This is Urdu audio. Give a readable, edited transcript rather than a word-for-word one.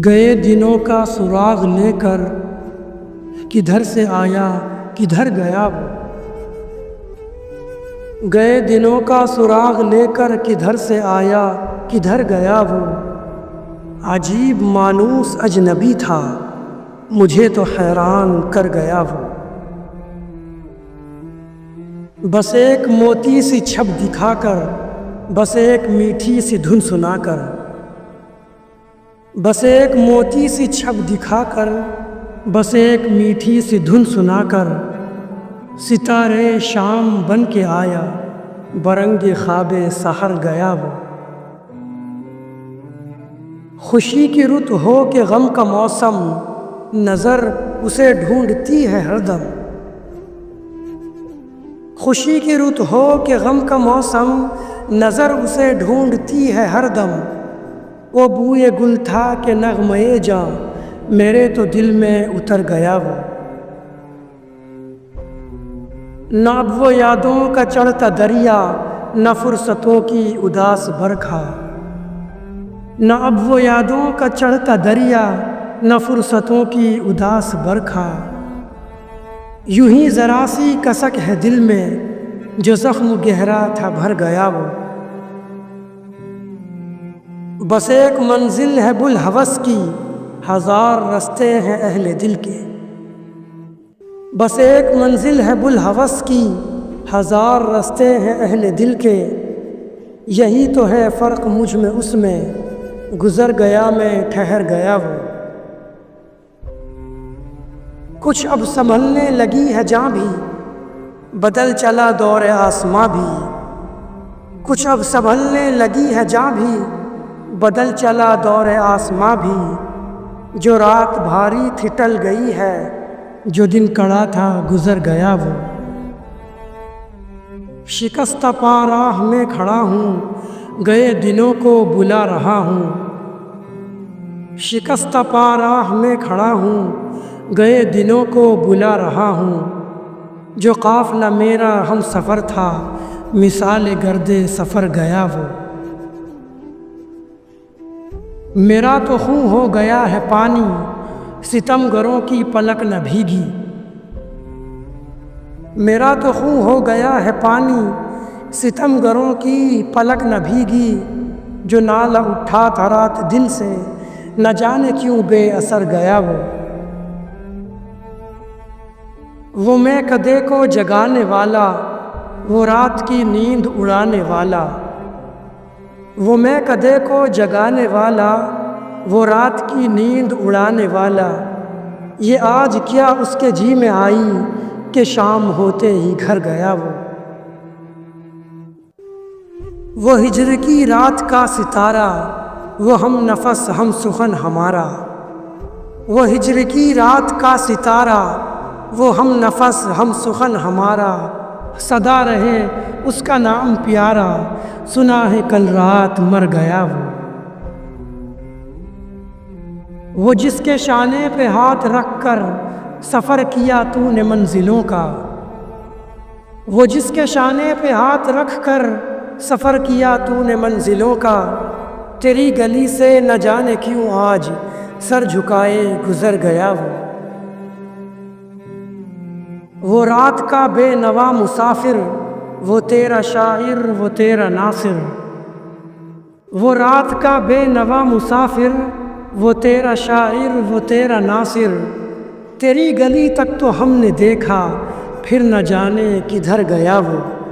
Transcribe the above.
گئے دنوں کا سراغ لے کر کدھر سے آیا کدھر گیا وہ۔ گئے دنوں کا سراغ لے کر کدھر سے آیا کدھر گیا وہ۔ عجیب مانوس اجنبی تھا مجھے تو حیران کر گیا وہ۔ بس ایک موتی سی چھپ دکھا کر، بس ایک میٹھی سی دھن سنا کر، بس ایک موتی سی چھپ دکھا کر، بس ایک میٹھی سی دھن سنا کر، ستارے شام بن کے آیا برنگ خواب سحر گیا وہ۔ خوشی کی رت ہو کہ غم کا موسم، نظر اسے ڈھونڈتی ہے ہر دم۔ خوشی کی رت ہو کہ غم کا موسم، نظر اسے ڈھونڈتی ہے ہر دم۔ وہ بوئے گل تھا کہ نغمے جاں، میرے تو دل میں اتر گیا وہ۔ نہ اب وہ یادوں کا چڑھتا دریا، نہ فرصتوں کی اداس برکھا۔ نہ اب وہ یادوں کا چڑھتا دریا، نہ فرصتوں کی اداس برکھا۔ یوں ہی ذرا سی کسک ہے دل میں، جو زخم گہرا تھا بھر گیا وہ۔ بس ایک منزل ہے بوالہوس کی، ہزار رستے ہیں اہل دل کے۔ بس ایک منزل ہے بوالہوس کی، ہزار رستے ہیں اہل دل کے۔ یہی تو ہے فرق مجھ میں اس میں، گزر گیا میں ٹھہر گیا وہ۔ کچھ اب سنبھلنے لگی ہے جاں بھی، بدل چلا دور آسماں بھی۔ کچھ اب سنبھلنے لگی ہے جاں بھی، بدل چلا دور آسماں بھی۔ جو رات بھاری تھی ٹل گئی ہے، جو دن کڑا تھا گزر گیا وہ۔ شکستہ پا راہ میں کھڑا ہوں، گئے دنوں کو بلا رہا ہوں۔ شکستہ پا راہ میں کھڑا ہوں، گئے دنوں کو بلا رہا ہوں۔ جو قافلہ میرا ہم سفر تھا، مثال گرد سفر گیا وہ۔ میرا تو خون ہو گیا ہے پانی، ستم گروں کی پلک نہ بھیگی۔ میرا تو خون ہو گیا ہے پانی، ستم گروں کی پلک نہ بھیگی۔ جو نالہ اٹھا تھا رات دل سے، نہ جانے کیوں بے اثر گیا وہ۔ وہ میں کدے کو جگانے والا، وہ رات کی نیند اڑانے والا۔ وہ میں کدے کو جگانے والا، وہ رات کی نیند اڑانے والا۔ یہ آج کیا اس کے جی میں آئی کہ شام ہوتے ہی گھر گیا وہ۔ وہ ہجر کی رات کا ستارہ، وہ ہم نفس ہم سخن ہمارا۔ وہ ہجر کی رات کا ستارہ، وہ ہم نفس ہم سخن ہمارا۔ صدا رہے اس کا نام پیارا، سنا ہے کل رات مر گیا وہ۔ وہ جس کے شانے پہ ہاتھ رکھ کر سفر کیا تو نے منزلوں کا۔ وہ جس کے شانے پہ ہاتھ رکھ کر سفر کیا تو نے منزلوں کا۔ تیری گلی سے نہ جانے کیوں آج سر جھکائے گزر گیا وہ۔ وہ رات کا بے نوا مسافر، وہ تیرا شاعر وہ تیرا ناصر۔ وہ رات کا بے نوا مسافر، وہ تیرا شاعر وہ تیرا ناصر۔ تیری گلی تک تو ہم نے دیکھا، پھر نہ جانے کدھر گیا وہ۔